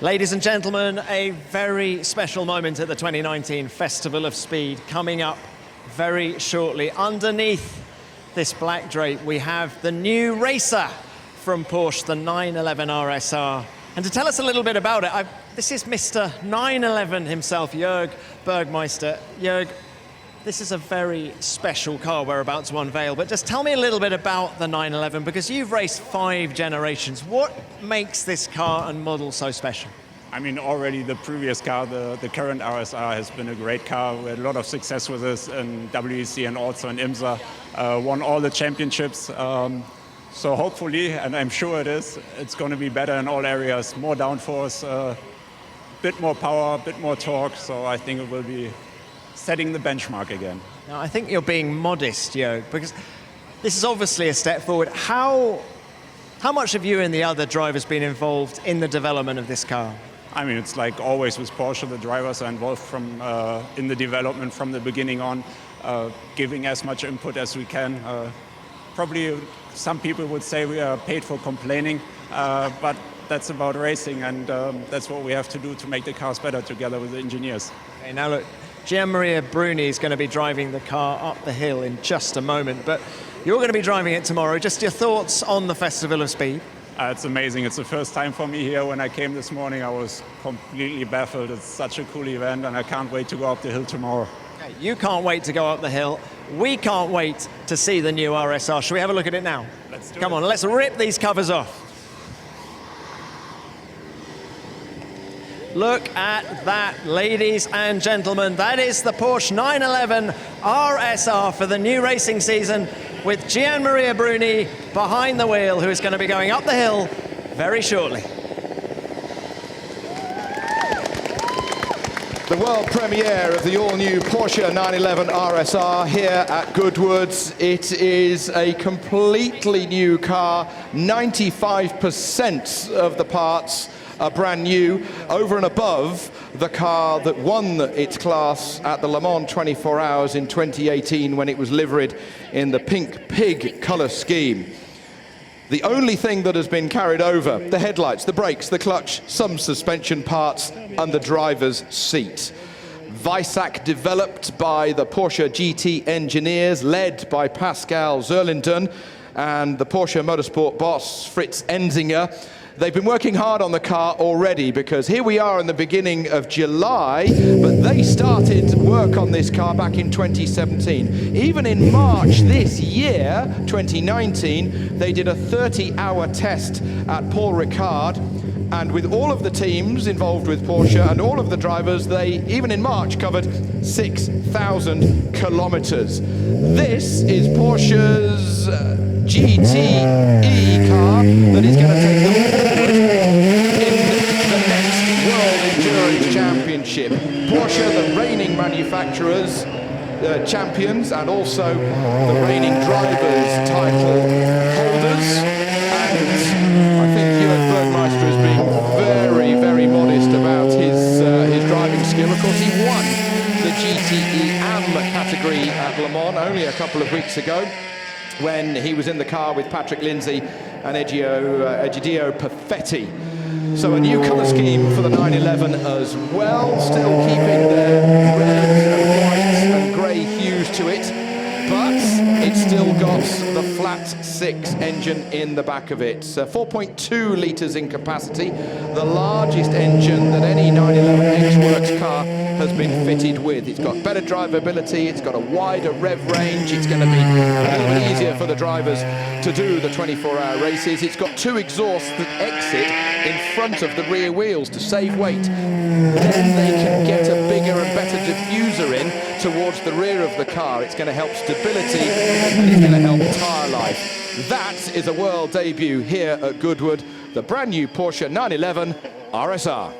Ladies and gentlemen, a very special moment at the 2019 Festival of Speed coming up very shortly. Underneath this black drape, we have the new racer from Porsche, the 911 RSR. And to tell us a little bit about it, this is Mr. 911 himself, Jorg Bermeister. Jorg, this is a very special car we're about to unveil, but just tell me a little bit about the 911, because you've raced 5 generations. What makes this car and model so special? I mean, already the previous car, the current RSR, has been a great car. We had a lot of success with this in WEC and also in IMSA. Won all the championships. So hopefully, and I'm sure it's going to be better in all areas. More downforce, bit more power, bit more torque. So I think it will be setting the benchmark again. Now, I think you're being modest, Jorg, because this is obviously a step forward. How much have you and the other drivers been involved in the development of this car? I mean, it's like always with Porsche, the drivers are involved from in the development from the beginning on, giving as much input as we can. Probably some people would say we are paid for complaining, but that's about racing, and that's what we have to do to make the cars better together with the engineers. Okay, now look, Gianmaria Bruni is going to be driving the car up the hill in just a moment, but you're going to be driving it tomorrow. Just your thoughts on the Festival of Speed? It's amazing. It's the first time for me here. When I came this morning, I was completely baffled. It's such a cool event, and I can't wait to go up the hill tomorrow. Okay, you can't wait to go up the hill. We can't wait to see the new RSR. Shall we have a look at it now? Let's do it. Come on, let's rip these covers off. Look at that, ladies and gentlemen. That is the Porsche 911 RSR for the new racing season, with Gianmaria Bruni behind the wheel, who is going to be going up the hill very shortly. The world premiere of the all-new Porsche 911 RSR here at Goodwood's. It is a completely new car. 95% of the parts are brand new, over and above the car that won its class at the Le Mans 24 Hours in 2018 when it was liveried in the pink pig colour scheme. The only thing that has been carried over, the headlights, the brakes, the clutch, some suspension parts, and the driver's seat. Weissach developed by the Porsche GTE engineers, led by Pascal Zerlinden and the Porsche Motorsport boss Fritz Enzinger. They've been working hard on the car already, because here we are in the beginning of July, but they started work on this car back in 2017. Even in March this year, 2019, they did a 30-hour test at Paul Ricard, and with all of the teams involved with Porsche and all of the drivers, they, even in March, covered 6,000 kilometers. This is Porsche's GTE car that is going to take them forward in the next World Endurance Championship. Porsche, the reigning manufacturers, champions, and also the reigning drivers title holders. And I think Jorg Bermeister is being very, very modest about his driving skill. Of course, he won the GTE AM category at Le Mans only a couple of weeks ago, when he was in the car with Patrick Lindsay and Egidio Perfetti. So a new colour scheme for the 911 as well, still keeping the red and white and grey hues to it, but it's still got the flat 6 engine in the back of it. 4.2 litres in capacity, the largest engine that any 911 X-Works car has been fitted with. It's got better drivability, it's got a wider rev range, it's going to be a little bit easier for the drivers to do the 24-hour races. It's got 2 exhausts that exit in front of the rear wheels to save weight. Then they can get a bigger and better diffuser in towards the rear of the car. It's going to help stability, and it's going to help tyre life. That is a world debut here at Goodwood, the brand new Porsche 911 RSR.